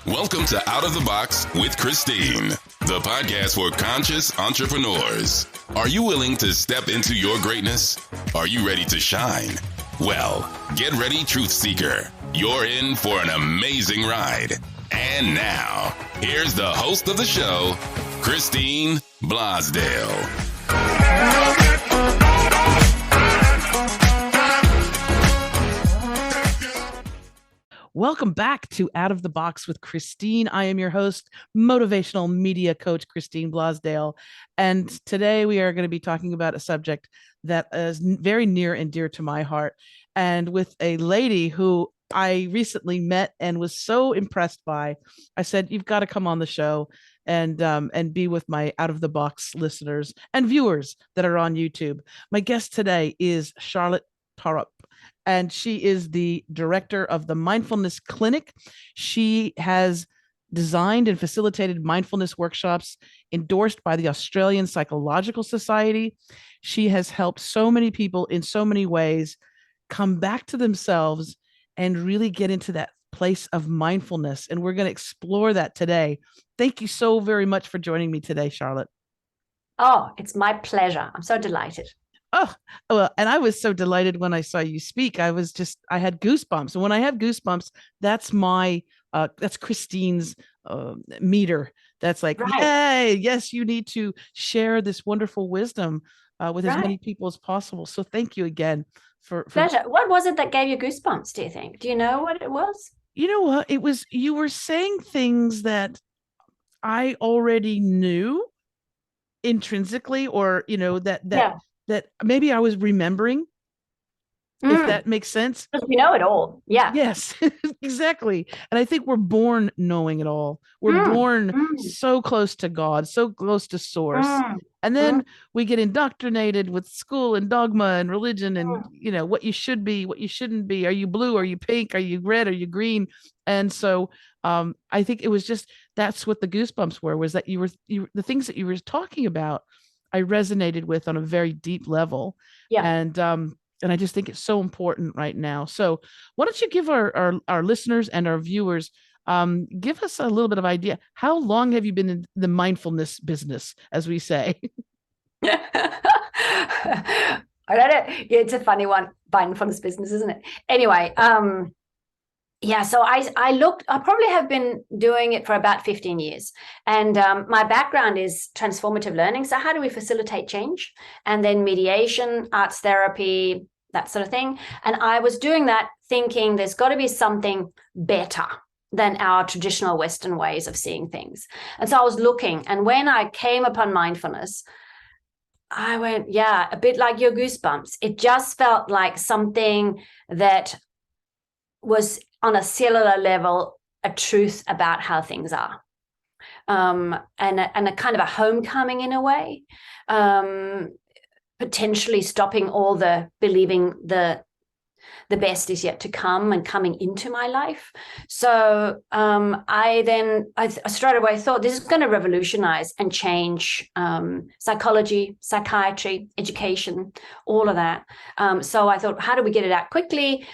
Welcome to Out of the Box with Christine, the podcast for conscious entrepreneurs. Are you willing to step into your greatness? Are you ready to shine? Well, get ready, Truth Seeker. You're in for an amazing ride. And now, here's the host of the show, Christine Blosdale. Welcome back to Out of the Box with Christine. I am your host, motivational media coach, Christine Blosdale. And today we are going to be talking about a subject that is very near and dear to my heart. And with a lady who I recently met and was so impressed by, I said, you've got to come on the show and be with my Out of the Box listeners and viewers that are on YouTube. My guest today is Charlotte Thaarup, and she is the director of the Mindfulness Clinic. She has designed and facilitated mindfulness workshops endorsed by the Australian Psychological Society. She has helped so many people in so many ways come back to themselves and really get into that place of mindfulness. And we're going to explore that today. Thank you so very much for joining me today, Charlotte. Oh, it's my pleasure. I'm so delighted. Oh, well, and I was so delighted when I saw you speak. I had goosebumps. And when I have goosebumps, that's that's Christine's meter. That's like, right. Yay, yes, you need to share this wonderful wisdom with as many people as possible. So thank you again for pleasure. What was it that gave you goosebumps, do you think? Do you know what it was? You know what? It was, you were saying things that I already knew intrinsically, or, that maybe I was remembering, if that makes sense. You know it all. Yeah. Yes, exactly. And I think we're born knowing it all. We're born so close to God, so close to source. And then we get indoctrinated with school and dogma and religion and, what you should be, what you shouldn't be. Are you blue? Are you pink? Are you red? Are you green? And so I think it was that's what the goosebumps were, was that the things that you were talking about, I resonated with on a very deep level. Yeah. And I just think it's so important right now. So why don't you give our listeners and our viewers, give us a little bit of idea. How long have you been in the mindfulness business, as we say? I don't know. It's a funny one, mindfulness business, isn't it? Anyway, so I probably have been doing it for about 15 years. And my background is transformative learning. So how do we facilitate change? And then mediation, arts therapy, that sort of thing. And I was doing that thinking there's got to be something better than our traditional Western ways of seeing things. And so I was looking. And when I came upon mindfulness, I went, a bit like your goosebumps. It just felt like something that was on a cellular level, a truth about how things are, and a kind of a homecoming in a way, potentially stopping all the believing the best is yet to come and coming into my life. So I straight away thought this is going to revolutionize and change psychology, psychiatry, education, all of that. So I thought, how do we get it out quickly?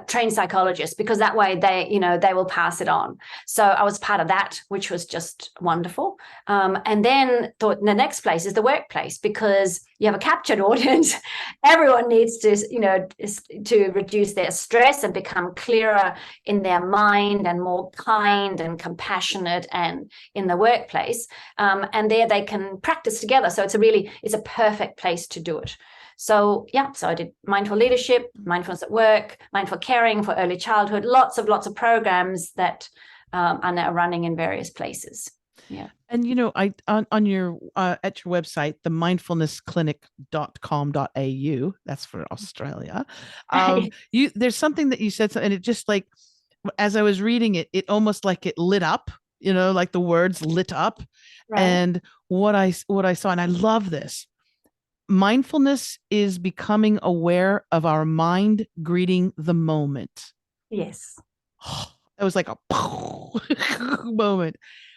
Train psychologists, because that way they will pass it on. So I was part of that, which was just wonderful. And then thought the next place is the workplace, because you have a captured audience. Everyone needs to reduce their stress and become clearer in their mind and more kind and compassionate and in the workplace. And there they can practice together. So it's a perfect place to do it. So I did mindful leadership, mindfulness at work, mindful caring for early childhood, lots of programs that are now running in various places. Yeah. And, I on your at your website, the mindfulnessclinic.com.au, that's for Australia. There's something that you said, and it just like, as I was reading it, it almost like it lit up, like the words lit up. Right. And what I saw, and I love this. Mindfulness is becoming aware of our mind greeting the moment. Yes. It was like a moment.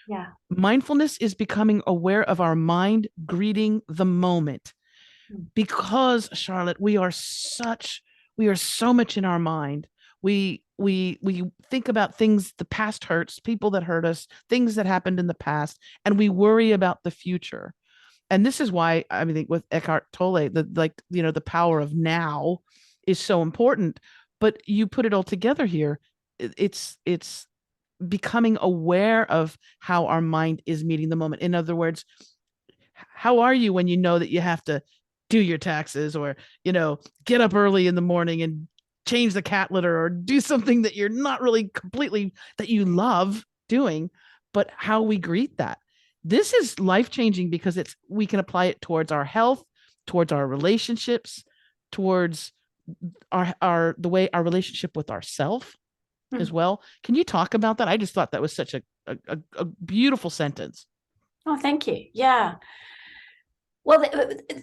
Yeah. Mindfulness is becoming aware of our mind greeting the moment. Because, Charlotte, we are so much in our mind. We think about things, the past hurts, people that hurt us, things that happened in the past, and we worry about the future. And this is why I think with Eckhart Tolle, the power of now is so important. But you put it all together here. It's becoming aware of how our mind is meeting the moment. In other words, how are you when you know that you have to do your taxes, or get up early in the morning and change the cat litter, or do something that you're not really completely, that you love doing, but how we greet that. This is life-changing because we can apply it towards our health, towards our relationships, towards the way our relationship with ourself as well. Can you talk about that? I just thought that was such a beautiful sentence. Oh, thank you. Yeah. Well,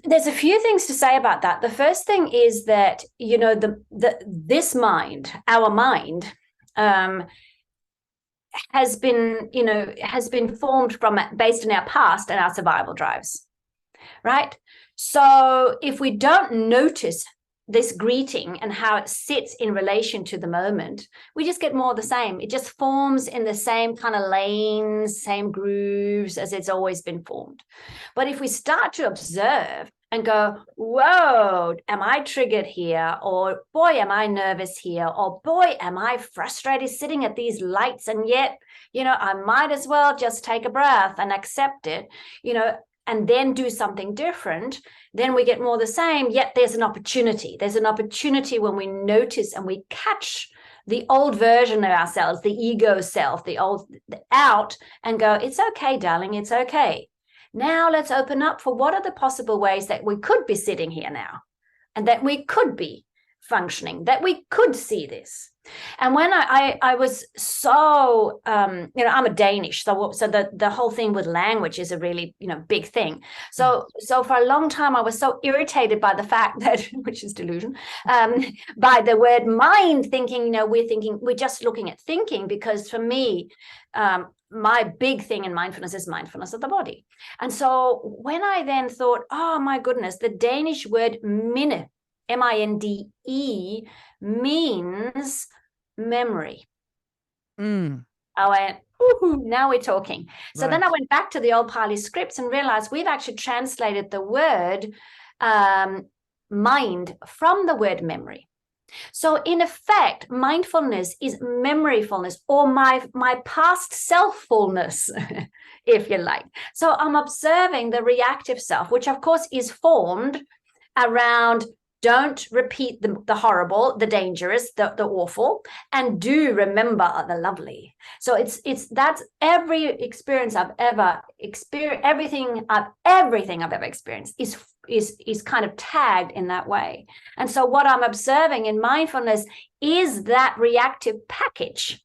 there's a few things to say about that. The first thing is that, this mind, our mind, has been formed based on our past and our survival drives, right? So if we don't notice this greeting and how it sits in relation to the moment, we just get more of the same. It just forms in the same kind of lanes, same grooves as it's always been formed. But if we start to observe and go, whoa, am I triggered here? Or boy, am I nervous here? Or boy, am I frustrated sitting at these lights? And yet, I might as well just take a breath and accept it, and then do something different, then we get more the same, yet there's an opportunity. There's an opportunity when we notice and we catch the old version of ourselves, the ego self, out, and go, it's okay, darling, it's okay. Now let's open up for what are the possible ways that we could be sitting here now, and that we could be functioning, that we could see this. And when I was so, I'm a Danish, so the whole thing with language is a really, big thing. So for a long time, I was so irritated by the fact that, which is delusion, by the word mind, thinking, we're just looking at thinking, because for me, my big thing in mindfulness is mindfulness of the body. And so when I then thought, oh my goodness, the Danish word minde, M-I-N-D-E, means memory. I went, ooh, now we're talking. So right. Then I went back to the old Pali scripts and realized we've actually translated the word mind from the word memory. So in effect, mindfulness is memoryfulness, or my past selffulness, if you like. So I'm observing the reactive self, which of course is formed around don't repeat the horrible, the dangerous, the awful, and do remember the lovely. So that's every experience I've ever experienced, everything I've ever experienced is kind of tagged in that way. And so what I'm observing in mindfulness is that reactive package,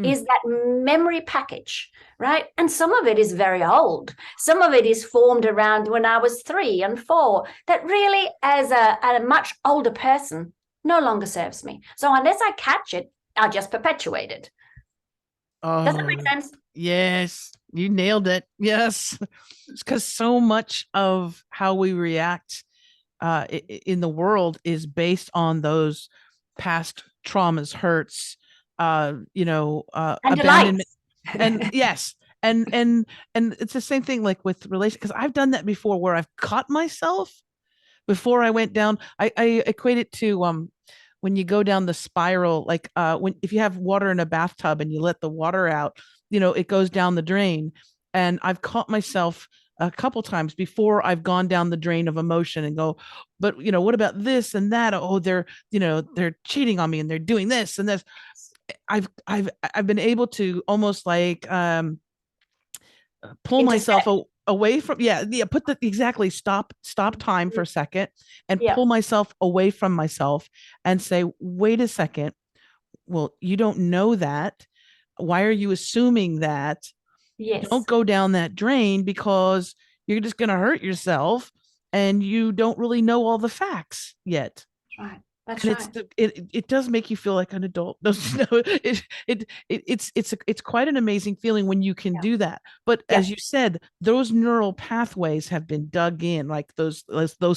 is that memory package, right? And some of it is very old. Some of it is formed around when I was 3 and 4, that really, as a much older person, no longer serves me. So unless I catch it, I just perpetuate it. Does that make sense? Yes, you nailed it. Yes, because so much of how we react in the world is based on those past traumas, hurts, abandonment, and yes, and it's the same thing like with relation, because I've done that before where I've caught myself before I went down. I equate it to when you go down the spiral, like if you have water in a bathtub and you let the water out, it goes down the drain. And I've caught myself a couple times before I've gone down the drain of emotion and go, but what about this and that? Oh, they're cheating on me and they're doing this and this. I've been able to almost like pull myself away from stop time for a second and pull myself away from myself and say, wait a second, well, you don't know that. Why are you assuming that? Yes. Don't go down that drain, because you're just going to hurt yourself and you don't really know all the facts yet. Right. That's And right. it does make you feel like an adult. It's quite an amazing feeling when you can do that. But as you said, those neural pathways have been dug in, like those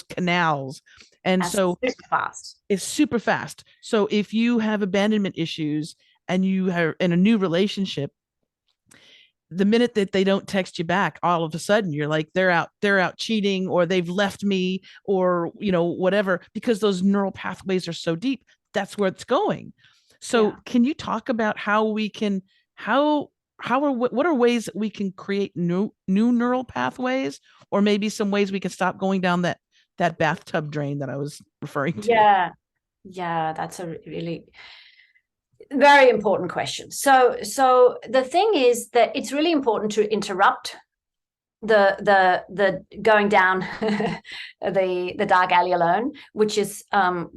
canals. And so super fast. It's super fast. So if you have abandonment issues and you are in a new relationship, the minute that they don't text you back, all of a sudden you're like, they're out cheating, or they've left me, or whatever, because those neural pathways are so deep. That's where it's going. So can you talk about how we can, what are ways that we can create new neural pathways, or maybe some ways we can stop going down that bathtub drain that I was referring to? Yeah, that's a really very important question. So the thing is that it's really important to interrupt the going down the dark alley alone, which is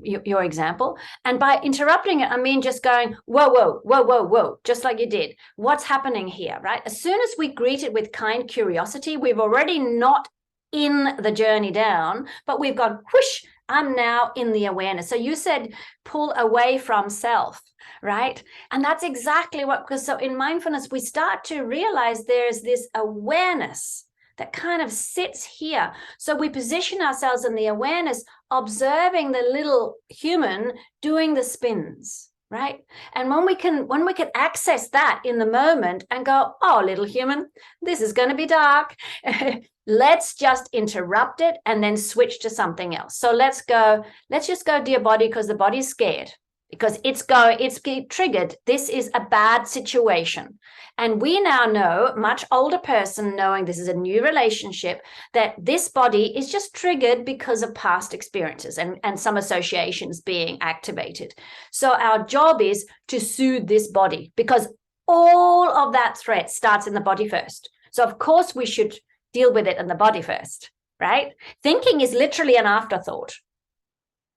your example. And by interrupting it, I mean just going, whoa, just like you did. What's happening here, right? As soon as we greet it with kind curiosity, we've already not in the journey down, but we've got whoosh, I'm now in the awareness. So you said pull away from self, right? And that's exactly what, because so in mindfulness, we start to realize there's this awareness that kind of sits here. So we position ourselves in the awareness, observing the little human doing the spins, right? And when we can access that in the moment and go, oh, little human, this is going to be dark. Let's just interrupt it and then switch to something else. So let's just go, dear body, because the body's scared, because it's triggered. This is a bad situation. And we now know, much older person knowing this is a new relationship, that this body is just triggered because of past experiences and some associations being activated. So our job is to soothe this body, because all of that threat starts in the body first. So of course we should deal with it in the body first, right? Thinking is literally an afterthought.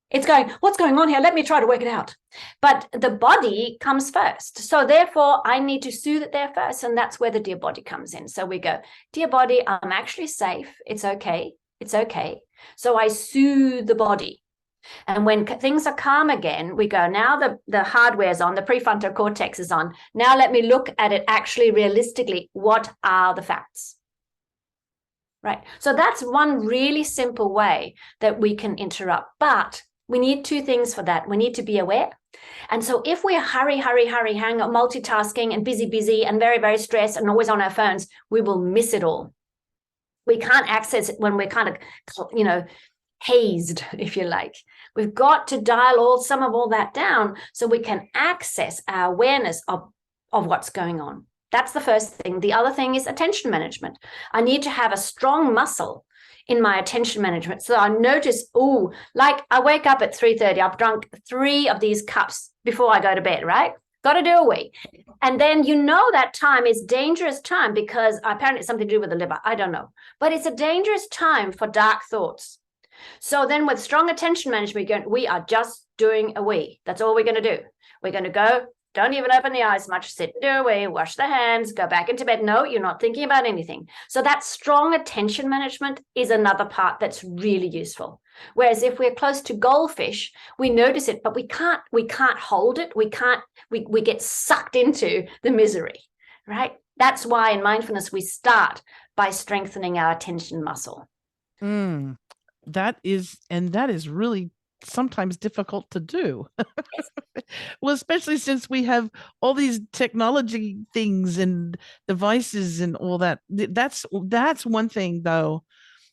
It's going, what's going on here? Let me try to work it out. But the body comes first. So therefore, I need to soothe it there first. And that's where the dear body comes in. So we go, dear body, I'm actually safe. It's okay. It's okay. So I soothe the body. And when things are calm again, we go, now the hardware's on, the prefrontal cortex is on. Now let me look at it actually realistically. What are the facts? Right. So that's one really simple way that we can interrupt. But we need two things for that. We need to be aware. And so if we're hurry, hang on, multitasking and busy and very, very stressed and always on our phones, we will miss it all. We can't access it when we're kind of, hazed, if you like. We've got to dial some of all that down so we can access our awareness of what's going on. That's the first thing. The other thing is attention management. I need to have a strong muscle in my attention management. So I notice, like I wake up at 3:30, I've drunk 3 of these cups before I go to bed, right? Got to do a wee. And then that time is dangerous time, because apparently it's something to do with the liver. I don't know. But it's a dangerous time for dark thoughts. So then with strong attention management, we are just doing a wee. That's all we're going to do. We're going to go, don't even open the eyes much, sit, do a wee, wash the hands, go back into bed. No, you're not thinking about anything. So that strong attention management is another part that's really useful. Whereas if we're close to goldfish, we notice it, but we can't hold it. We get sucked into the misery, right? That's why in mindfulness, we start by strengthening our attention muscle. That is really sometimes difficult to do. Well, especially since we have all these technology things and devices and all that. That's one thing though,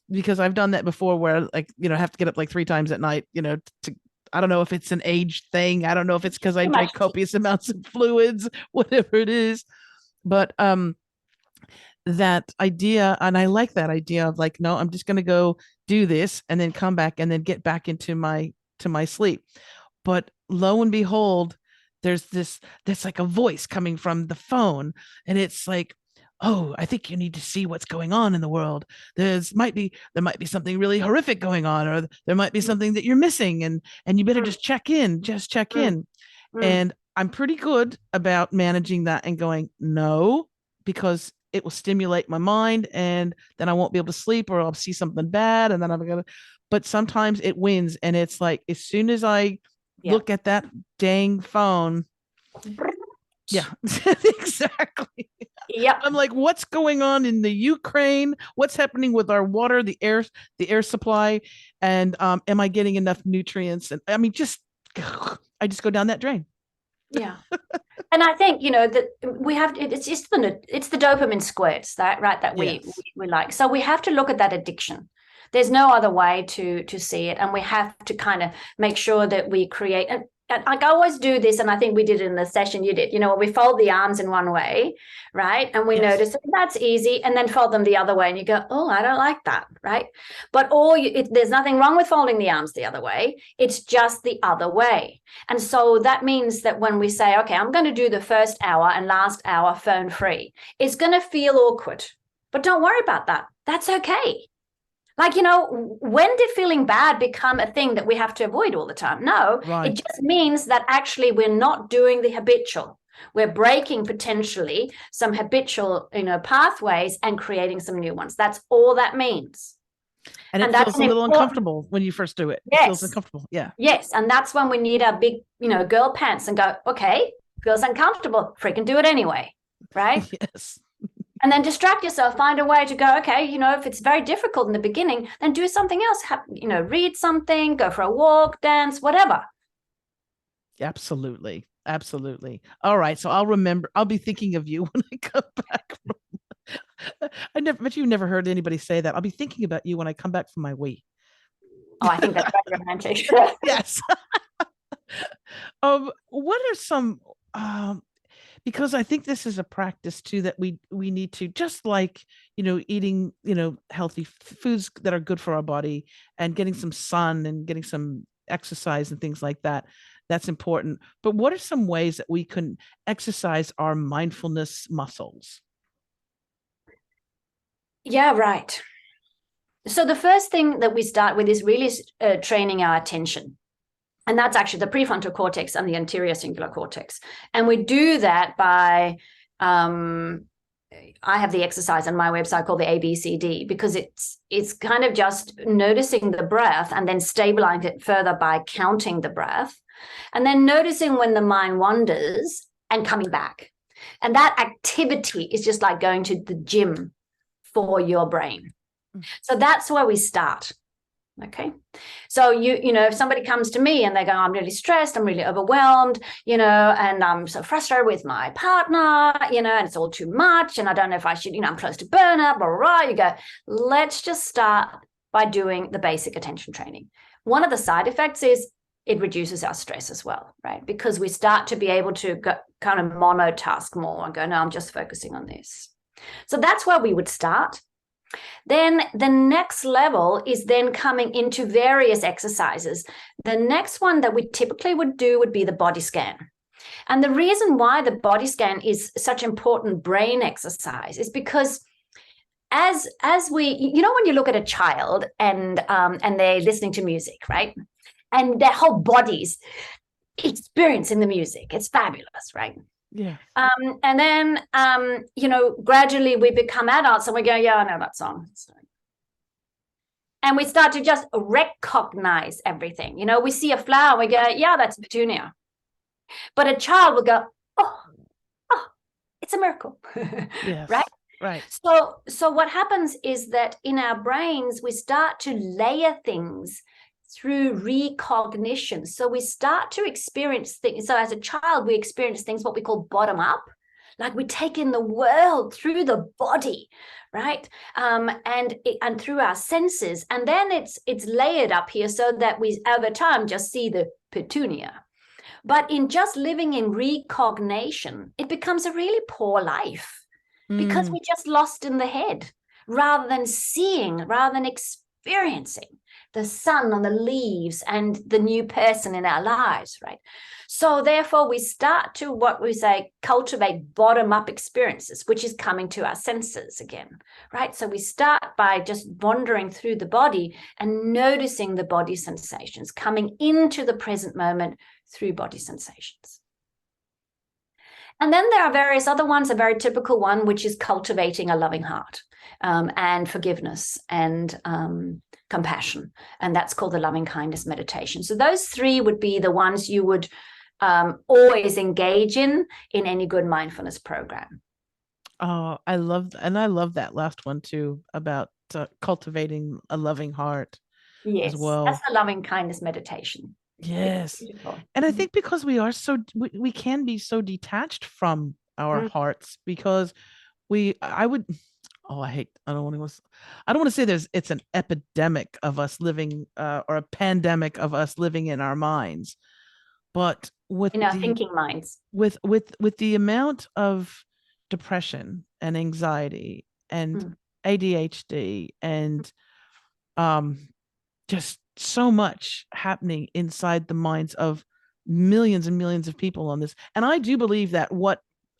because I've done that before where I have to get up like 3 times at night, I don't know if it's an age thing. I don't know if it's because I drink copious amounts of fluids, whatever it is. But that idea, and I like that idea of like, no, I'm just going to go do this and then come back and then get back into my sleep. But lo and behold, there's like a voice coming from the phone, and it's like, oh, I think you need to see what's going on in the world. There might be something really horrific going on, or there might be something that you're missing, and you better just check in. And I'm pretty good about managing that and going, no, because it will stimulate my mind, and then I won't be able to sleep, or I'll see something bad, and then I'm gonna. But sometimes it wins, and it's like as soon as I look at that dang phone. Yeah, exactly. Yep. I'm like, what's going on in the Ukraine? What's happening with our water, the air supply, and am I getting enough nutrients? And I mean, I just go down that drain. Yeah. And I think, that we have, it's the dopamine squirts that we like. So we have to look at that addiction. There's no other way to see it. And we have to kind of make sure that we create, and I always do this, and I think we did it in the session you did, we fold the arms in one way, right? And we notice that's easy, and then fold them the other way, and you go, oh, I don't like that, right? But there's nothing wrong with folding the arms the other way. It's just the other way. And so that means that when we say, okay, I'm going to do the first hour and last hour phone free, it's going to feel awkward, but don't worry about that. That's okay. Like, when did feeling bad become a thing that we have to avoid all the time? No, It just means that actually we're not doing the habitual. We're breaking potentially some habitual, pathways and creating some new ones. That's all that means. And it feels a little uncomfortable when you first do it. Yes. It feels uncomfortable. Yeah. Yes. And that's when we need our big, girl pants and go, okay, feels uncomfortable. Freaking do it anyway. Right? Yes. And then distract yourself, find a way to go, okay, if it's very difficult in the beginning, then do something else, read something, go for a walk, dance, whatever. Absolutely. Absolutely. All right. So I'll be thinking of you when I come back. But you've never heard anybody say that. I'll be thinking about you when I come back from my wee. Oh, I think that's very romantic. Yes. What are some, because I think this is a practice too that we need to, just like eating healthy foods that are good for our body and getting some sun and getting some exercise and things like that. That's important. But what are some ways that we can exercise our mindfulness muscles? Yeah, right. So the first thing that we start with is really training our attention. And that's actually the prefrontal cortex and the anterior cingulate cortex. And we do that by, I have the exercise on my website called the ABCD, because it's kind of just noticing the breath and then stabilizing it further by counting the breath. And then noticing when the mind wanders and coming back. And that activity is just like going to the gym for your brain. So that's where we start. Okay. So if somebody comes to me and they go, I'm really stressed, I'm really overwhelmed, and I'm so frustrated with my partner, and it's all too much, and I don't know if I should, I'm close to burnout, blah, blah, blah. You go, let's just start by doing the basic attention training. One of the side effects is it reduces our stress as well, right? Because we start to be able to go, kind of monotask more and go, no, I'm just focusing on this. So that's where we would start. Then the next level is then coming into various exercises. The next one that we typically would do would be the body scan. And the reason why the body scan is such important brain exercise is because as we, when you look at a child and they're listening to music, right? And their whole body's experiencing the music. It's fabulous, right? Yeah. And then, gradually we become adults and we go, yeah, I know that song. And we start to just recognize everything. We see a flower, we go, yeah, that's petunia. But a child will go, oh, it's a miracle. Yes. Right? Right. So what happens is that in our brains, we start to layer things through recognition. So we start to experience things. So as a child, we experience things what we call bottom up, like we take in the world through the body, right? And through our senses. And then it's layered up here so that we over time just see the petunia. But in just living in recognition, it becomes a really poor life because we're just lost in the head rather than seeing, rather than experiencing the sun on the leaves and the new person in our lives, right? So therefore we start to, what we say, cultivate bottom-up experiences, which is coming to our senses again, right? So we start by just wandering through the body and noticing the body sensations, coming into the present moment through body sensations. And then there are various other ones, a very typical one, which is cultivating a loving heart, and forgiveness and compassion. And that's called the loving kindness meditation. So those three would be the ones you would always engage in any good mindfulness program. Oh, I love that last one too, about cultivating a loving heart. Yes, as well. That's the loving kindness meditation. Yes. And I think because we are we can be so detached from our hearts, because I don't want to say it's an epidemic of us living or a pandemic of us living in our minds, but with in our thinking minds, with the amount of depression and anxiety and ADHD and just so much happening inside the minds of millions and millions of people on this. And I do believe that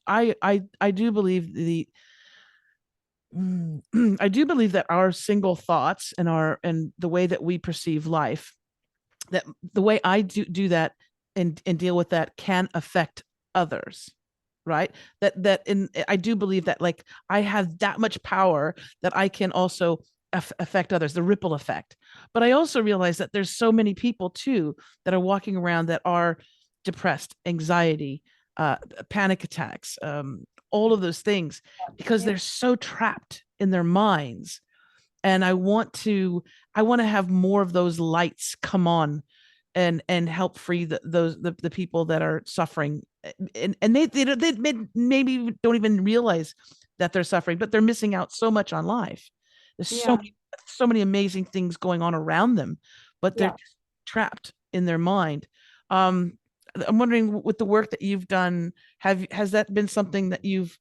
I do believe I do believe that our single thoughts and the way that we perceive life, that the way I do that and deal with that can affect others, right? I do believe that, like, I have that much power that I can also affect others, the ripple effect. But I also realize that there's so many people too that are walking around that are depressed, anxiety, panic attacks, all of those things, because they're so trapped in their minds. And I want to have more of those lights come on and help free the people that are suffering, and they maybe don't even realize that they're suffering, but they're missing out so much on life. There's so many amazing things going on around them, but they're just trapped in their mind. I'm wondering, with the work that you've done, has that been something that you've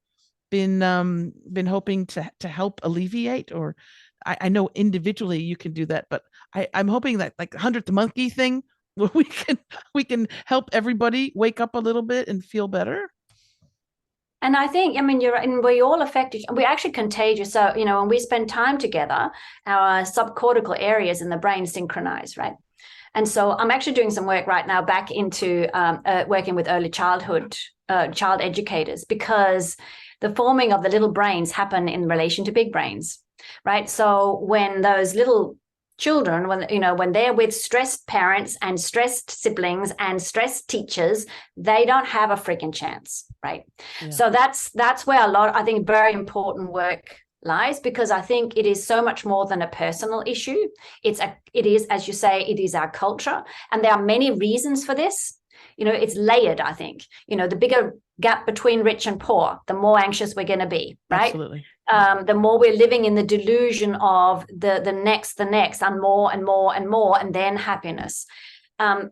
been hoping to help alleviate? Or I know individually you can do that, but I'm hoping that, like, 100th monkey thing, where we can help everybody wake up a little bit and feel better. And I think, you're right, and we all affect each, we're actually contagious. So, when we spend time together, our subcortical areas in the brain synchronize, right? And so I'm actually doing some work right now back into working with early childhood child educators, because the forming of the little brains happen in relation to big brains, right? So when those little children, when they're with stressed parents and stressed siblings and stressed teachers, they don't have a freaking chance, right? Yeah. So that's where I think very important work lies, because I think it is so much more than a personal issue. It is, as you say, it is our culture, and there are many reasons for this. It's layered, I think. The bigger gap between rich and poor, the more anxious we're going to be, right? Absolutely. The more we're living in the delusion of the next, and more and more and more, and then happiness.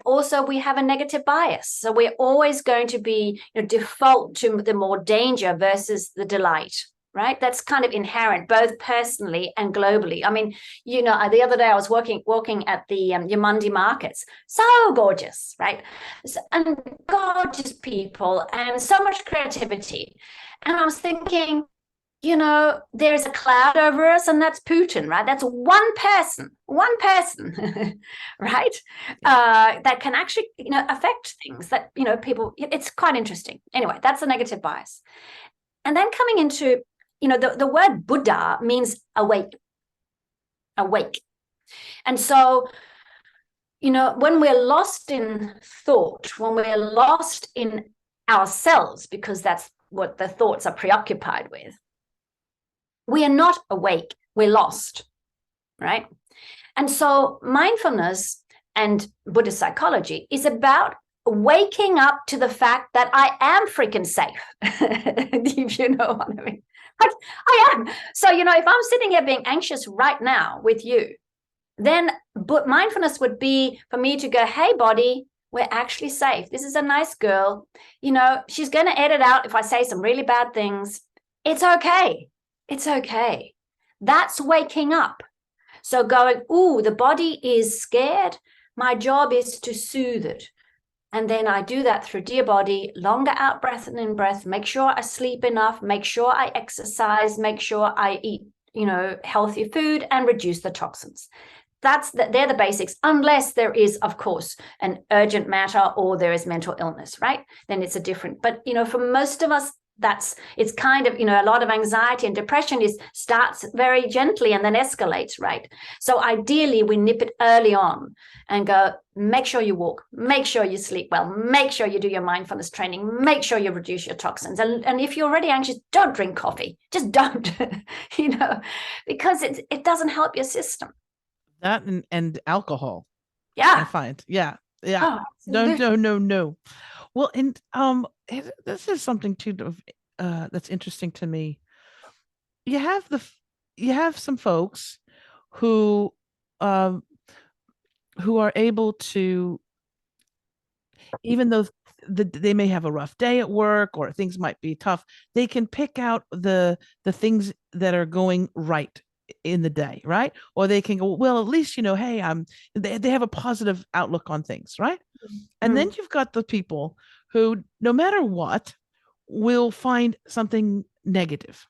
Also, we have a negative bias. So we're always going to be default to the more danger versus the delight, right? That's kind of inherent, both personally and globally. The other day I was walking at the Yamundi markets. So gorgeous, right? And gorgeous people and so much creativity. And I was thinking, there's a cloud over us, and that's Putin, right? That's one person, right? That can actually, affect things that, people, it's quite interesting. Anyway, that's the negative bias. And then coming into, the word Buddha means awake. And so, when we're lost in thought, when we're lost in ourselves, because that's what the thoughts are preoccupied with, we are not awake, we're lost, right? And so mindfulness and Buddhist psychology is about waking up to the fact that I am freaking safe. If you know what I mean. Like, I am. So, if I'm sitting here being anxious right now with you, then mindfulness would be for me to go, hey, body, we're actually safe. This is a nice girl. She's going to edit out if I say some really bad things. It's okay. It's okay. That's waking up. So going, the body is scared. My job is to soothe it. And then I do that through dear body, longer out breath and in breath, make sure I sleep enough, make sure I exercise, make sure I eat, healthy food and reduce the toxins. they're the basics, unless there is, of course, an urgent matter or there is mental illness, right? Then it's a different, but, for most of us, it's kind of, a lot of anxiety and depression starts very gently and then escalates, right? So ideally we nip it early on and go, make sure you walk, make sure you sleep well, make sure you do your mindfulness training, make sure you reduce your toxins. And if you're already anxious, don't drink coffee, just don't, because it doesn't help your system. That and alcohol. Yeah. I find. Yeah. Oh, no. Well, and this is something too that's interesting to me. You have some folks who are able to, even though they may have a rough day at work or things might be tough, they can pick out the things that are going right in the day, right? Or they can go, well, at least, hey, they have a positive outlook on things, right? And then you've got the people who, no matter what, will find something negative,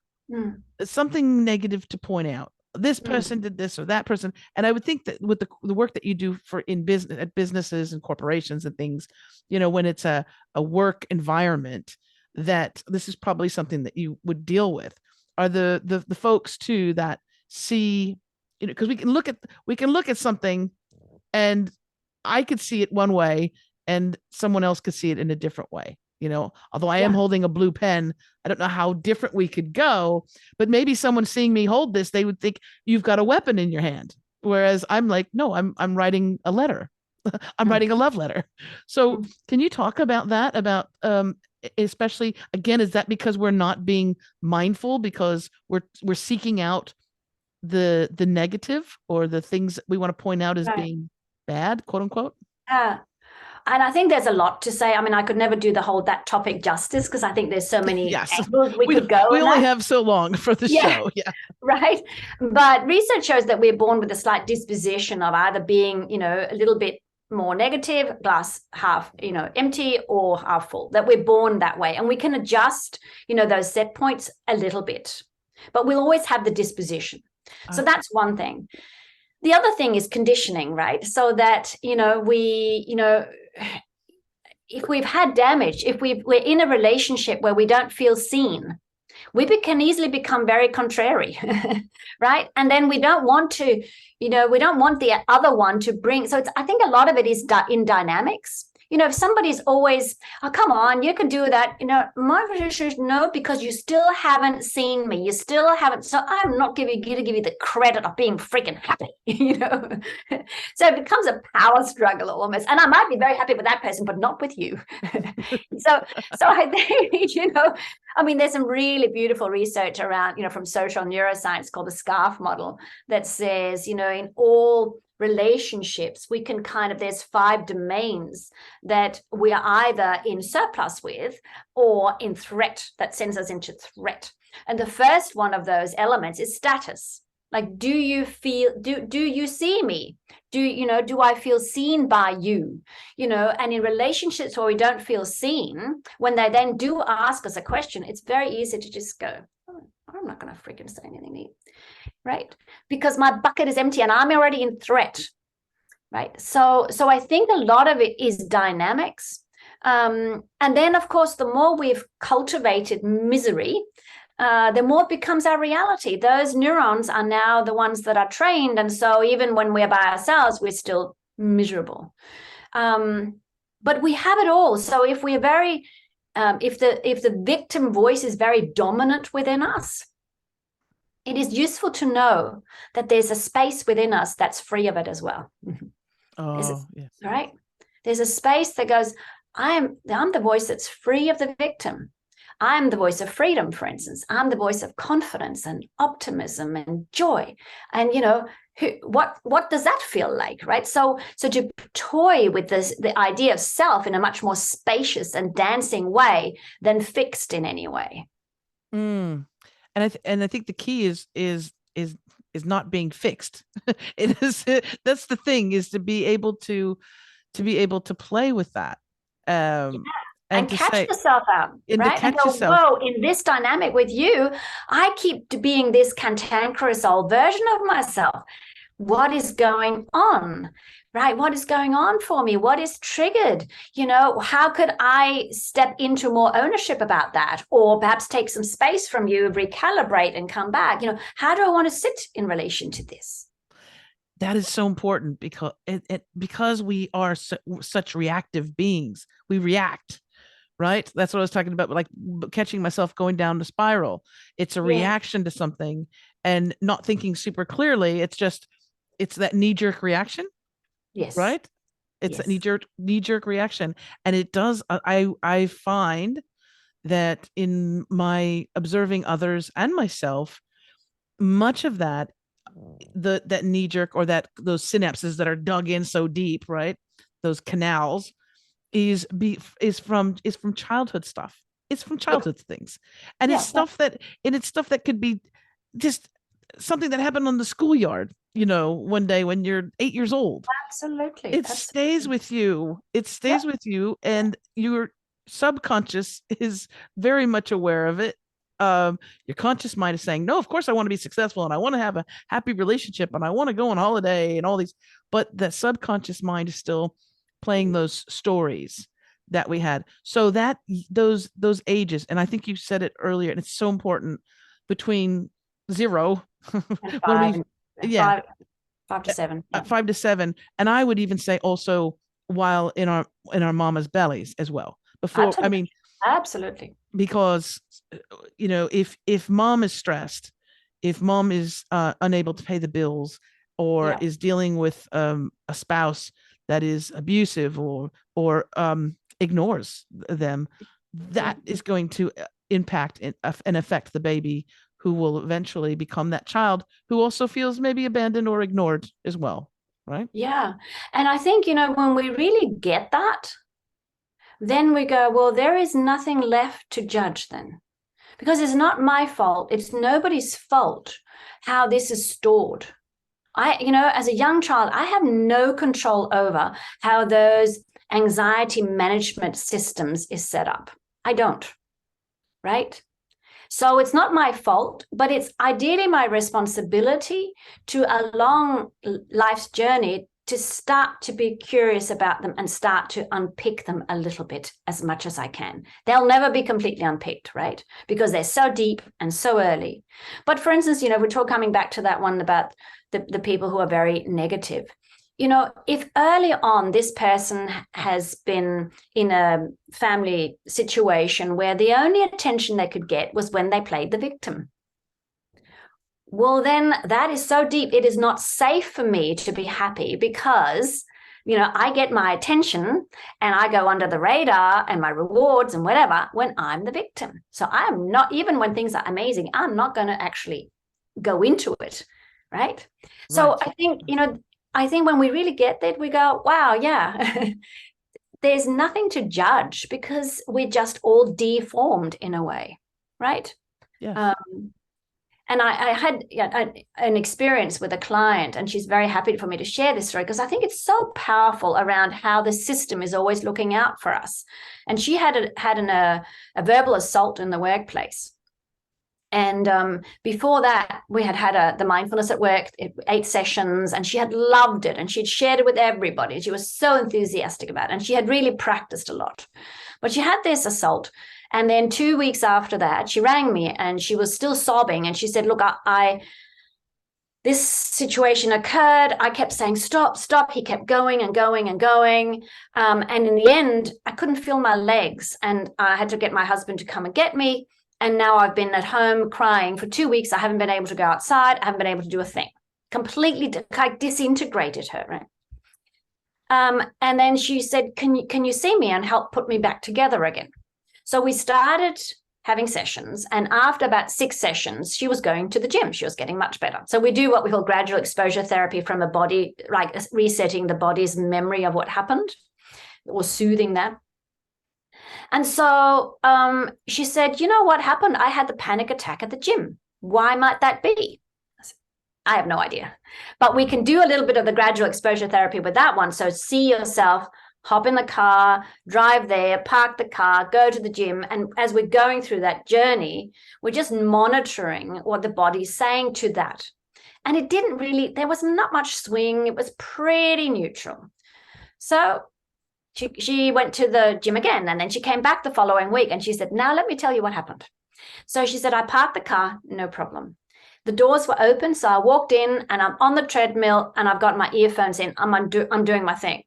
something negative to point out. This person did this or that person. And I would think that with the work that you do at businesses and corporations and things, when it's a work environment, that this is probably something that you would deal with. Are the folks too that see, because we can look at something and I could see it one way and someone else could see it in a different way. Although I am holding a blue pen, I don't know how different we could go, but maybe someone seeing me hold this, they would think you've got a weapon in your hand. Whereas I'm like, no, I'm writing a letter. I'm writing a love letter. So can you talk about that? About, especially again, is that because we're not being mindful because we're seeking out the negative or the things that we want to point out as being bad, quote unquote? And I think there's a lot to say. I mean, I could never do that topic justice because I think there's so many angles we could go. We only have so long for the show. Yeah. Right. But research shows that we're born with a slight disposition of either being, a little bit more negative, glass half, empty, or half full, that we're born that way. And we can adjust, those set points a little bit, but we'll always have the disposition. So that's one thing. The other thing is conditioning, right? So that, if we've had damage, if we're in a relationship where we don't feel seen, we can easily become very contrary, right? And then we don't want to, we don't want the other one to bring. So I think a lot of it is in dynamics. If somebody's always, oh, come on, you can do that. My position is no, because you still haven't seen me. You still haven't. So I'm not going to give you the credit of being freaking happy, So it becomes a power struggle almost. And I might be very happy with that person, but not with you. So I think, there's some really beautiful research around, from social neuroscience called the SCARF model that says, in all relationships, we can there's 5 domains that we are either in surplus with or in threat, that sends us into threat. And the first one of those elements is status. Like, do you see me? Do I feel seen by you? And in relationships where we don't feel seen, when they then do ask us a question, it's very easy to just go, oh, I'm not going to freaking say anything, right? Because my bucket is empty and I'm already in threat, right? So I think a lot of it is dynamics. And then, of course, the more we've cultivated misery, the more it becomes our reality. Those neurons are now the ones that are trained. And so even when we're by ourselves, we're still miserable. But we have it all. So if we're very, if the victim voice is very dominant within us, it is useful to know that there's a space within us that's free of it as well. Oh, yes. Right? There's a space that goes, I'm the voice that's free of the victim. I'm the voice of freedom, for instance. I'm the voice of confidence and optimism and joy. And, what does that feel like, right? So to toy with the idea of self in a much more spacious and dancing way than fixed in any way. And I think the key is not being fixed. That's the thing, is to be able to play with that. And catch yourself out, right? And go, whoa, in this dynamic with you, I keep being this cantankerous old version of myself. what is going on, right? What is going on for me? What is triggered? How could I step into more ownership about that? Or perhaps take some space from you, recalibrate and come back. How do I want to sit in relation to this? That is so important because we are such reactive beings. We react, right? That's what I was talking about, like catching myself going down the spiral. It's a reaction to something and not thinking super clearly. It's that knee-jerk reaction. Yes. Right? It's that knee-jerk reaction. And it does, I find that in my observing others and myself, much of that knee-jerk, or those synapses that are dug in so deep, right? Those canals is from childhood stuff. It's from childhood things. And it's stuff that could be just something that happened on the schoolyard, one day when you're 8 years old. Absolutely. It stays with you. It stays with you, and your subconscious is very much aware of it. Your conscious mind is saying, no, of course I want to be successful and I want to have a happy relationship and I want to go on holiday and all these, but that subconscious mind is still playing those stories that we had. So that those ages, and I think you said it earlier, and it's so important, between 0 and 5, 5 to 7. 5 to 7, and I would even say also while in our mama's bellies as well. Before, absolutely. I mean, absolutely, because if mom is stressed, if mom is unable to pay the bills, or is dealing with a spouse that is abusive or ignores them, that is going to impact and affect the baby, who will eventually become that child who also feels maybe abandoned or ignored as well, right? Yeah. And I think, when we really get that, then we go, well, there is nothing left to judge then. Because it's not my fault. It's nobody's fault how this is stored. As a young child, I have no control over how those anxiety management systems is set up. I don't, right? So it's not my fault, but it's ideally my responsibility to, along life's journey, to start to be curious about them and start to unpick them a little bit as much as I can. They'll never be completely unpicked, right? Because they're so deep and so early. But for instance, we're coming back to that one about the people who are very negative. If early on this person has been in a family situation where the only attention they could get was when they played the victim, well, then that is so deep. It is not safe for me to be happy because, I get my attention and I go under the radar and my rewards and whatever when I'm the victim. So I'm not, even when things are amazing, I'm not going to actually go into it, right? So I think when we really get that, we go, wow, yeah, there's nothing to judge because we're just all deformed in a way, right? Yeah. And I had an experience with a client, and she's very happy for me to share this story because I think it's so powerful around how the system is always looking out for us. And she had a verbal assault in the workplace. And before that, we had the mindfulness at work, 8 sessions, and she had loved it. And she'd shared it with everybody. She was so enthusiastic about it. And she had really practiced a lot. But she had this assault. And then 2 weeks after that, she rang me and she was still sobbing. And she said, look, this situation occurred. I kept saying, stop, stop. He kept going and going and going. And in the end, I couldn't feel my legs. And I had to get my husband to come and get me. And now I've been at home crying for 2 weeks. I haven't been able to go outside. I haven't been able to do a thing. Completely disintegrated her, right? And then she said, can you see me and help put me back together again? So we started having sessions. And after about 6 sessions, she was going to the gym. She was getting much better. So we do what we call gradual exposure therapy from a body, like resetting the body's memory of what happened or soothing that. And so she said, you know what happened? I had the panic attack at the gym. Why might that be? I have no idea. But we can do a little bit of the gradual exposure therapy with that one. So see yourself, hop in the car, drive there, park the car, go to the gym. And as we're going through that journey, we're just monitoring what the body's saying to that. And it didn't really, there was not much swing. It was pretty neutral. So she went to the gym again, and then she came back the following week and she said, now let me tell you what happened. So she said, I parked the car, no problem. The doors were open. So I walked in and I'm on the treadmill and I've got my earphones in. I'm doing my thing.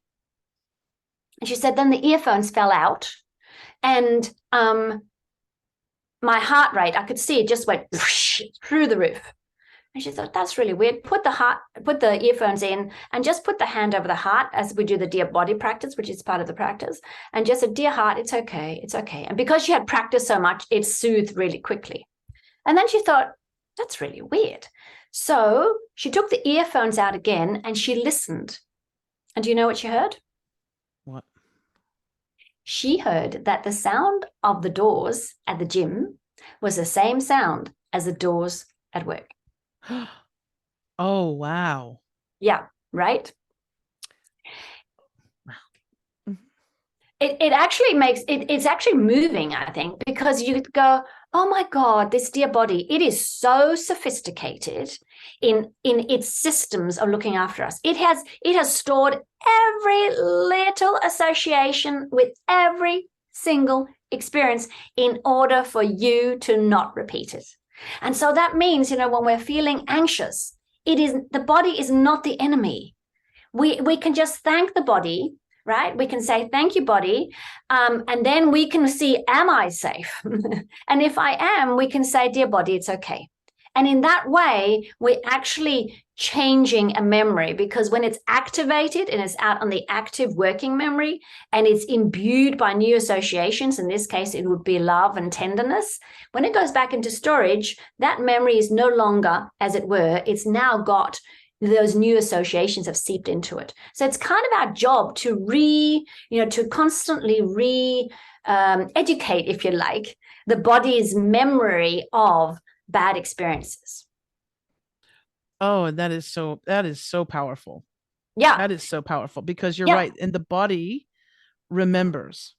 And she said, then the earphones fell out and my heart rate, I could see it just went through the roof. And she thought, that's really weird. Put the earphones in and just put the hand over the heart as we do the dear body practice, which is part of the practice. And just said, dear heart, it's okay. It's okay. And because she had practiced so much, it soothed really quickly. And then she thought, that's really weird. So she took the earphones out again and she listened. And do you know what she heard? What? She heard that the sound of the doors at the gym was the same sound as the doors at work. Oh, wow. Yeah, right? Wow. It actually makes it's actually moving, I think, because you go, oh my God, this dear body, it is so sophisticated in its systems of looking after us. It has stored every little association with every single experience in order for you to not repeat it. And so that means, when we're feeling anxious, the body is not the enemy. We can just thank the body, right? We can say, thank you, body. And then we can see, am I safe? And if I am, we can say, dear body, it's okay. And in that way, we're actually changing a memory, because when it's activated and it's out on the active working memory and it's imbued by new associations, in this case, it would be love and tenderness. When it goes back into storage, that memory is no longer, as it were, it's now got those new associations have seeped into it. So it's kind of our job to to constantly educate, if you like, the body's memory of bad experiences. Oh, and that is so powerful. Yeah. That is so powerful, because you're right. And the body remembers.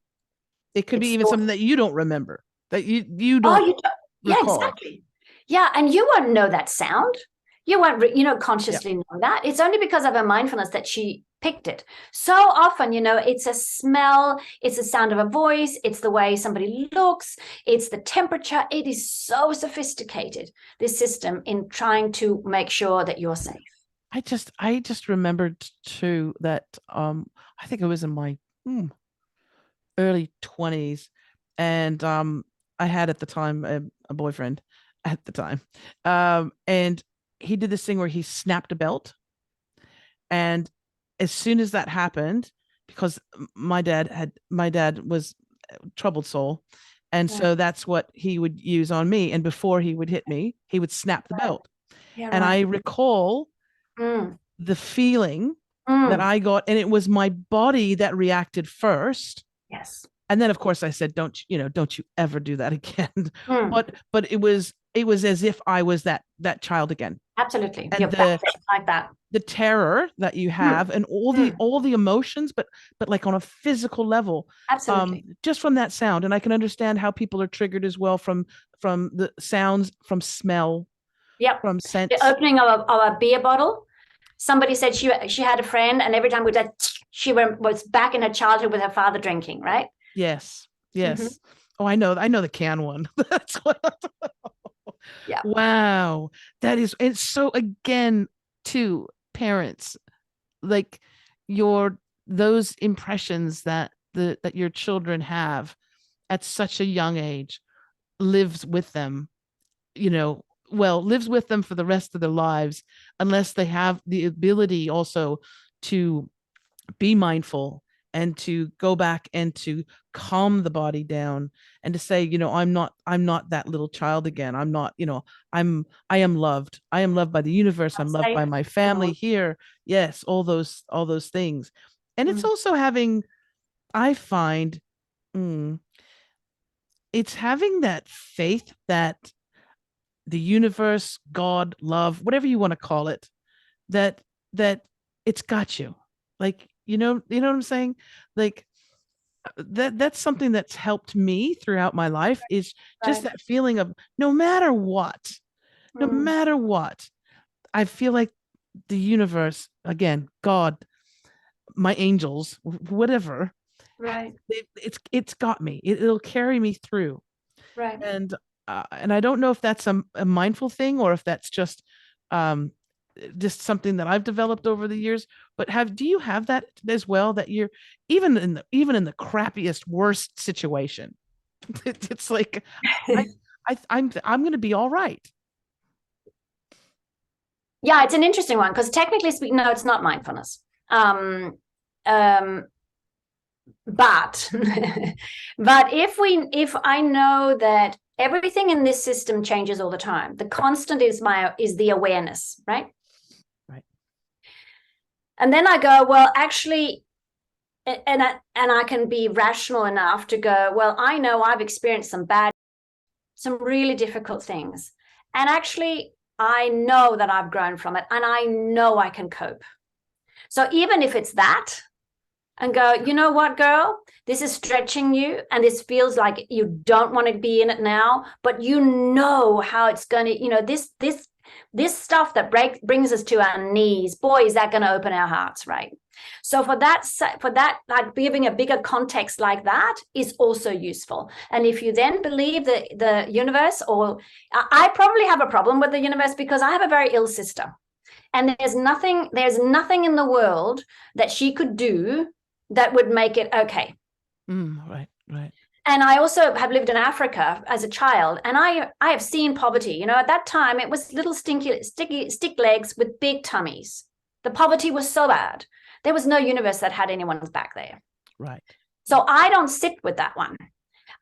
It could be even something that you don't remember, that you don't. Oh, you don't. Yeah, exactly. Yeah. And you won't know that sound. You won't, consciously know that. It's only because of her mindfulness that she picked it. So often, it's a smell, it's the sound of a voice, it's the way somebody looks, it's the temperature. It is so sophisticated, this system, in trying to make sure that you're safe. I just remembered too that I think it was in my early 20s, and I had at the time a boyfriend at the time, and he did this thing where he snapped a belt. And as soon as that happened, because my dad was a troubled soul, and so that's what he would use on me. And before he would hit me, he would snap the belt. And I recall the feeling that I got, and it was my body that reacted first. Yes. And then, of course, I said, don't you ever do that again. But it was as if I was that child again. Absolutely. And like that. The terror that you have, and all the emotions, but like on a physical level. Absolutely. Just from that sound. And I can understand how people are triggered as well from the sounds, from smell. Yep. From scent. The opening of a beer bottle. Somebody said she had a friend, and every time we did, she was back in her childhood with her father drinking, right? Yes. Oh, I know the can one. That's what. Yeah. Wow. That is, and so again, to parents, like those impressions that your children have at such a young age lives with them, lives with them for the rest of their lives, unless they have the ability also to be mindful and to go back and to calm the body down, and to say, I'm not that little child again. I'm not, I am loved. I am loved by the universe. I'm loved by my family here. Yes. All those things. And it's also having, I find, it's having that faith that the universe, God, love, whatever you want to call it, that it's got you. Like, you know what I'm saying? Like that's something that's helped me throughout my life, is just that feeling of no matter what, I feel like the universe, again, God, my angels, whatever, Right. it's got me. It'll carry me through. Right. And I don't know if that's a mindful thing or if that's um just something that I've developed over the years. But do you have that as well, that you're even in the crappiest, worst situation, it's like I'm going to be all right. Yeah, it's an interesting one because technically speaking, no, it's not mindfulness. But but if I know that everything in this system changes all the time, the constant is the awareness, right? Right. And then I go, well, actually, and I can be rational enough to go, well, I know I've experienced some really difficult things, and actually I know that I've grown from it, and I know I can cope. So even if it's that, and go, you know what, girl, this is stretching you, and this feels like you don't want to be in it now, but you know how it's going to, this stuff that brings us to our knees, boy, is that going to open our hearts, right? So for that, like giving a bigger context like that is also useful. And if you then believe the universe, or I probably have a problem with the universe because I have a very ill sister, and there's nothing in the world that she could do that would make it okay. Right. And I also have lived in Africa as a child, and I have seen poverty. At that time, it was little stick legs with big tummies. The poverty was so bad. There was no universe that had anyone's back there. Right. So I don't sit with that one.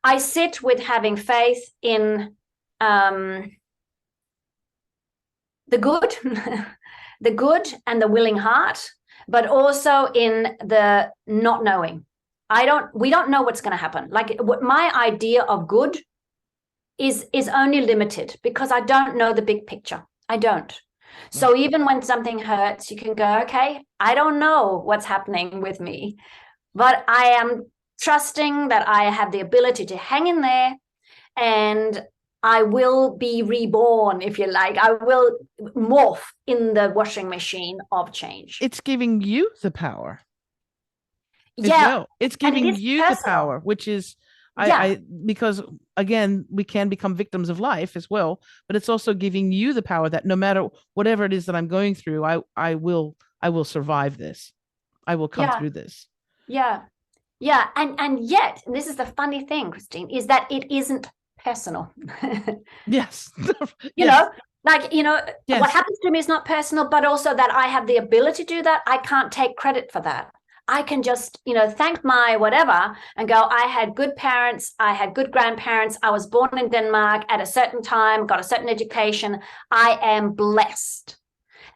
I sit with having faith in the good, the good and the willing heart, but also in the not knowing. We don't know what's going to happen. Like, what my idea of good is only limited because I don't know the big picture. I don't. So even when something hurts, you can go, okay, I don't know what's happening with me, but I am trusting that I have the ability to hang in there, and I will be reborn, if you like. I will morph in the washing machine of change. It's giving you the power. Yeah. Well. It's giving you personal. The power, which is, I because again, we can become victims of life as well, but it's also giving you the power that no matter whatever it is that I'm going through, I will survive this. I will come through this. Yeah. Yeah. And yet, and this is the funny thing, Christine, is that it isn't personal. Yes. you know, like, yes. What happens to me is not personal, but also that I have the ability to do that. I can't take credit for that. I can just, thank my whatever and go, I had good parents. I had good grandparents. I was born in Denmark at a certain time, got a certain education. I am blessed.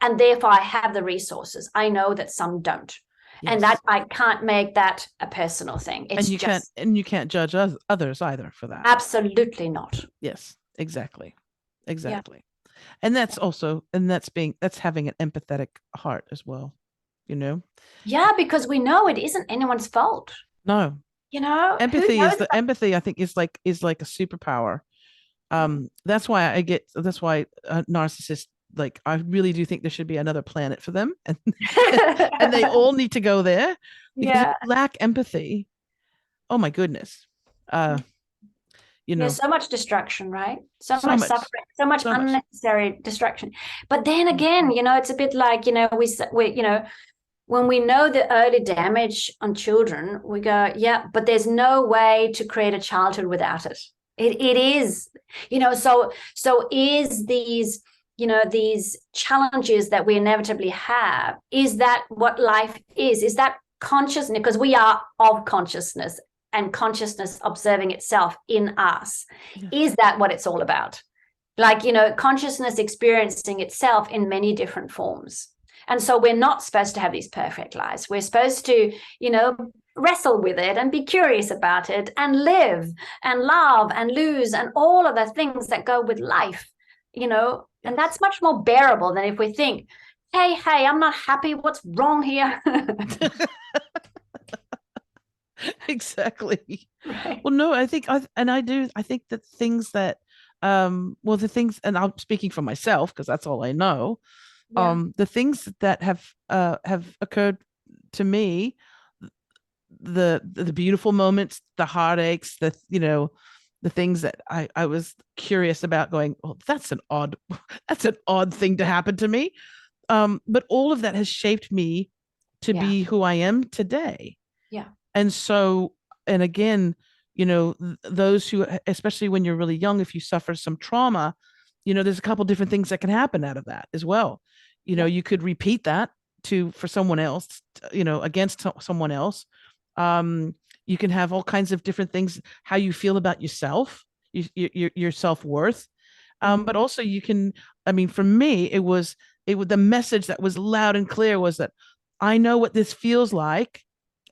And therefore I have the resources. I know that some don't. Yes. And that I can't make that a personal thing. It's you can't judge others either for that. Absolutely not. Yes, exactly. Yeah. And that's also, that's having an empathetic heart as well. Yeah, because we know it isn't anyone's fault. No. Empathy I think is like a superpower. That's why narcissists, like, I really do think there should be another planet for them, and and they all need to go there, because if you lack empathy, oh my goodness. There's so much destruction, right? So much suffering, so much unnecessary destruction. But then again, it's a bit like, we when we know the early damage on children, we go, yeah, but there's no way to create a childhood without it. It is, so is these, these challenges that we inevitably have, is that what life is? Is that consciousness? Because we are of consciousness, and consciousness observing itself in us. Yeah. Is that what it's all about? Like, consciousness experiencing itself in many different forms. And so we're not supposed to have these perfect lives. We're supposed to, wrestle with it and be curious about it and live and love and lose and all of the things that go with life, and that's much more bearable than if we think, hey, I'm not happy. What's wrong here? Exactly. Right. Well, no, I think I think that things that, the things, and I'm speaking for myself because that's all I know, The things that have occurred to me, the beautiful moments, the heartaches, the things that I was curious about, going, oh, that's an odd thing to happen to me. But all of that has shaped me to be who I am today. Yeah. And so, and again, those who, especially when you're really young, if you suffer some trauma, there's a couple different things that can happen out of that as well. You could repeat that for someone else, against someone else. You can have all kinds of different things, how you feel about yourself, your self-worth. But also you can, for me, it was the message that was loud and clear was that I know what this feels like,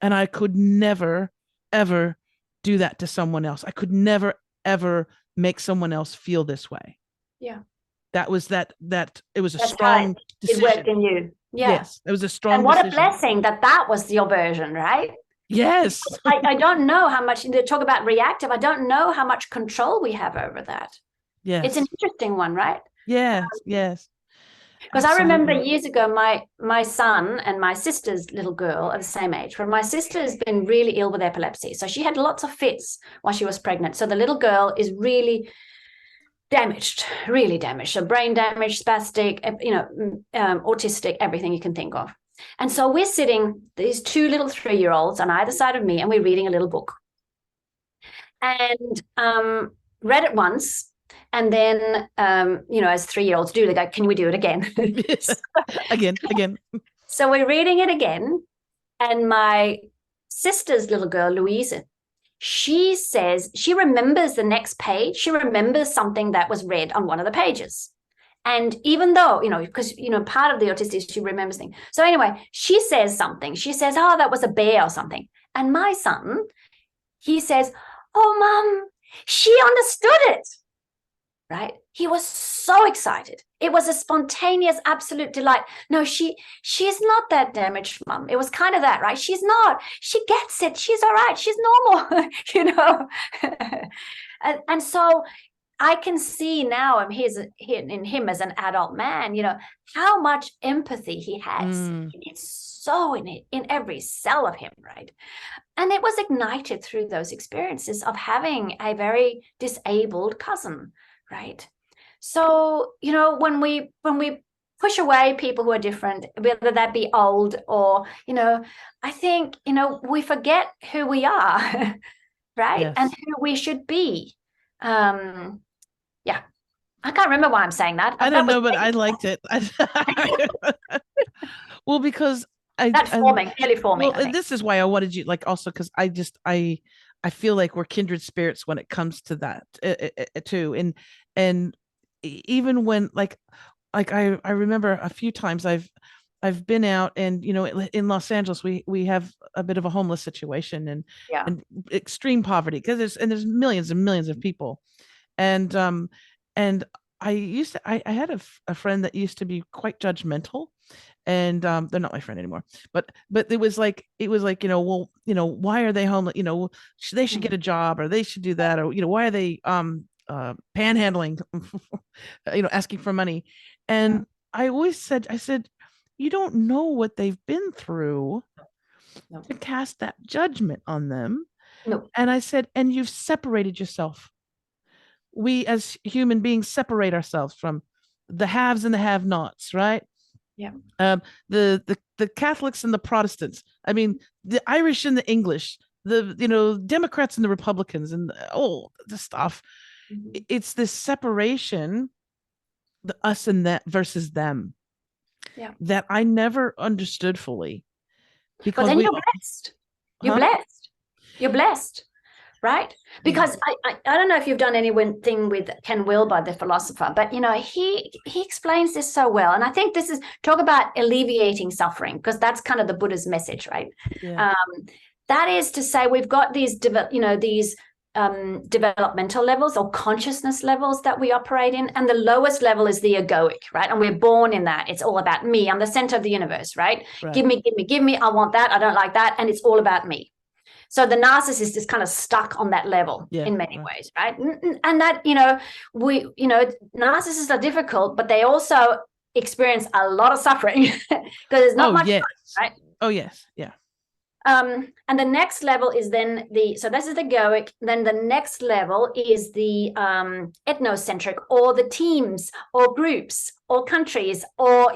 and I could never, ever do that to someone else. I could never, ever make someone else feel this way. Yeah. That was that it was a That's strong decision. It worked in you. Yeah. Yes, it was a strong And what decision. a blessing that was your version, right? Yes. I don't know how much, they talk about reactive, I don't know how much control we have over that. Yes. It's an interesting one, right? Yes, yes. Because I remember years ago, my son and my sister's little girl are the same age, where my sister has been really ill with epilepsy. So she had lots of fits while she was pregnant. So the little girl is really damaged. So brain damage, spastic, autistic, everything you can think of. And so we're sitting, these two little 3-year-olds on either side of me, and we're reading a little book. And read it once. And then, as 3-year-olds do, they go, can we do it again? Again. So we're reading it again. And my sister's little girl, Louisa, she says, she remembers the next page. She remembers something that was read on one of the pages. And even though, because, part of the autistic, she remembers things. So anyway, she says something. She says, oh, that was a bear or something. And my son, he says, oh, Mom, she understood it. Right? He was so excited. It was a spontaneous, absolute delight. No, she's not that damaged, Mum. It was kind of that, right? She's not. She gets it. She's all right. She's normal, and so I can see now in him as an adult man, how much empathy he has. It's so in every cell of him, right? And it was ignited through those experiences of having a very disabled cousin. Right. So, when we push away people who are different, whether that be old or, I think, we forget who we are, right? Yes. And who we should be. I can't remember why I'm saying that. I don't know, but I liked it. Well, because clearly forming. Well, this is why I wanted you, also because I feel like we're kindred spirits when it comes to that too. And even when I remember a few times I've been out, and in Los Angeles we have a bit of a homeless situation and extreme poverty, because there's millions and millions of people, and I had a friend that used to be quite judgmental. And they're not my friend anymore, but it was like, why are they homeless? They should get a job, or they should do that, or why are they panhandling, asking for money? And I always said, you don't know what they've been through to cast that judgment on them. No. And I said, and you've separated yourself. We as human beings separate ourselves from the haves and the have-nots, right? Yeah. The Catholics and the Protestants. The Irish and the English, the Democrats and the Republicans, and all the stuff. Mm-hmm. It's this separation, the us and that versus them. Yeah. That I never understood fully. Because then you're blessed. You're blessed. Right? Because I don't know if you've done anything with Ken Wilber, the philosopher, but he explains this so well. And I think this is, talk about alleviating suffering, because that's kind of the Buddha's message, right? Yeah. That is to say, we've got these developmental levels or consciousness levels that we operate in, and the lowest level is the egoic, right? And we're born in that. It's all about me. I'm the center of the universe, right? Give me. I want that. I don't like that. And it's all about me. So the narcissist is kind of stuck on that level in many ways, right? And that, narcissists are difficult, but they also experience a lot of suffering because there's not much yes. fun, right? Oh yes, yeah. And the next level is then so this is the egoic. Then the next level is the ethnocentric, or the teams or groups or countries, or,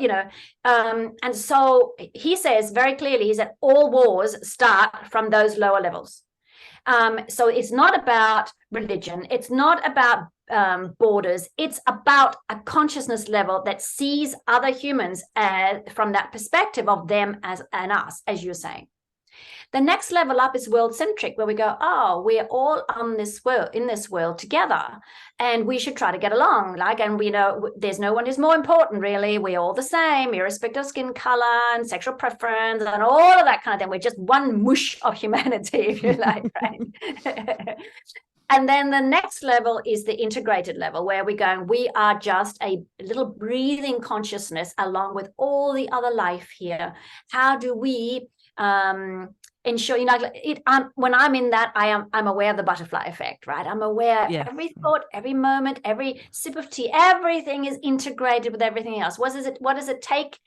and so he says very clearly, he said all wars start from those lower levels. So it's not about religion. It's not about borders. It's about a consciousness level that sees other humans from that perspective of them and us, as you're saying. The next level up is world-centric, where we go, oh, we're all on this world, in this world together, and we should try to get along. And we know there's no one who's more important, really. We're all the same, irrespective of skin color and sexual preference and all of that kind of thing. We're just one mush of humanity, if you like, right? And then the next level is the integrated level, where we're going, we are just a little breathing consciousness along with all the other life here. How do we ensure, when I'm in that, I'm aware of the butterfly effect, right? I'm aware every thought, every moment, every sip of tea, everything is integrated with everything else. What does it take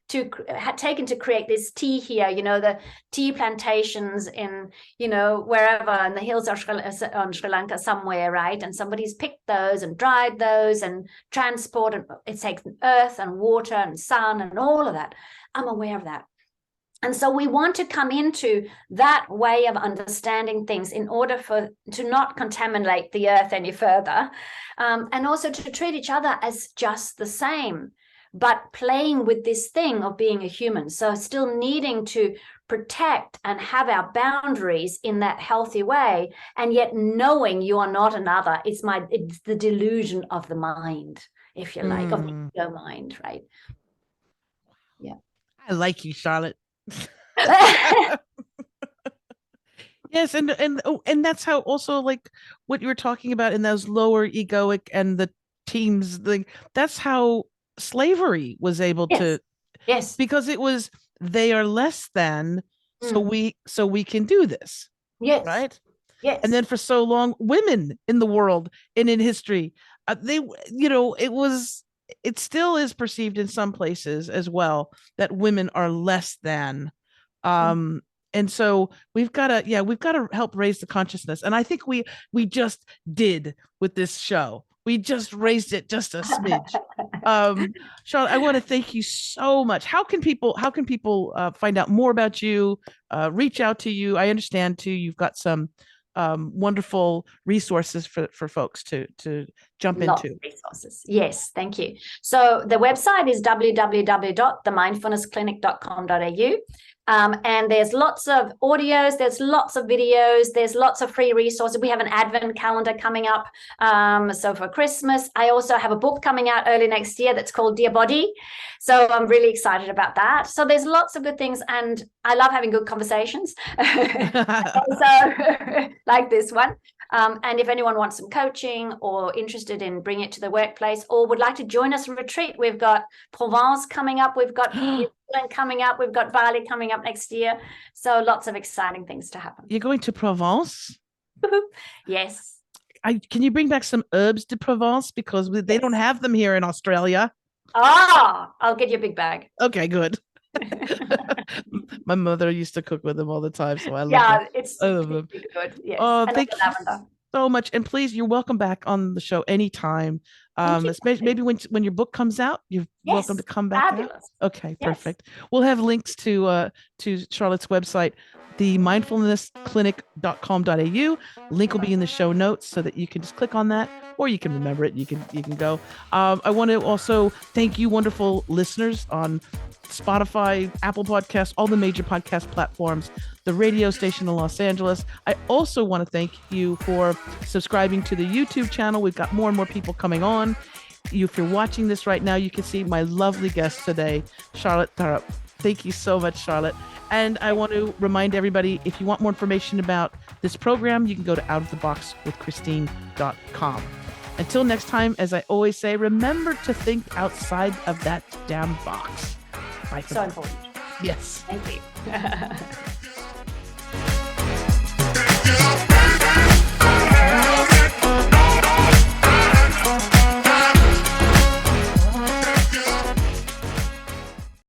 to create this tea here? The tea plantations in, wherever in the hills of Sri Lanka somewhere, right? And somebody's picked those and dried those and transport, and it takes earth and water and sun and all of that. I'm aware of that. And so we want to come into that way of understanding things in order to not contaminate the earth any further, and also to treat each other as just the same, but playing with this thing of being a human. So still needing to protect and have our boundaries in that healthy way, and yet knowing you are not another. It's the delusion of the mind, if you like, of the ego mind, right? Yeah. I like you, Charlotte. Yes, and that's how also, like, what you were talking about in those lower egoic and the teams, that's how slavery was able to, because it was, they are less than, so we can do this, right? Yes. And then for so long, women in the world and in history, it still is perceived in some places as well that women are less than. And so we've got to help raise the consciousness. And I think we just did with this show. We just raised it just a smidge. Charlotte, I want to thank you so much. How can people find out more about you, reach out to you? I understand too, you've got some wonderful resources for folks to jump into. Resources. Yes, thank you. So the website is www.themindfulnessclinic.com.au. And there's lots of audios, there's lots of videos, there's lots of free resources. We have an advent calendar coming up. So for Christmas, I also have a book coming out early next year that's called Dear Body. So I'm really excited about that. So there's lots of good things, and I love having good conversations. Also, like this one. And if anyone wants some coaching or interested in bringing it to the workplace, or would like to join us in retreat, we've got Provence coming up, we've got New Zealand coming up, we've got Bali coming up next year. So lots of exciting things to happen. You're going to Provence? Yes. Can you bring back some herbs de Provence, because they don't have them here in Australia? I'll get you a big bag. Okay, good. My mother used to cook with them all the time, so I love them. It's good. Yes. Oh, thank you so much, and please, you're welcome back on the show anytime. Especially maybe when your book comes out, you're welcome to come back out. Okay, perfect. We'll have links to Charlotte's website, themindfulnessclinic.com.au. Link will be in the show notes so that you can just click on that, or you can remember it. You can go. I want to also thank you, wonderful listeners on Spotify, Apple Podcasts, all the major podcast platforms, the radio station in Los Angeles. I also want to thank you for subscribing to the YouTube channel. We've got more and more people coming on. If you're watching this right now, you can see my lovely guest today, Charlotte Thaarup. Thank you so much, Charlotte. And I want to remind everybody, if you want more information about this program, you can go to outoftheboxwithchristine.com. Until next time, as I always say, remember to think outside of that damn box. Bye. So important. Yes. Thank you.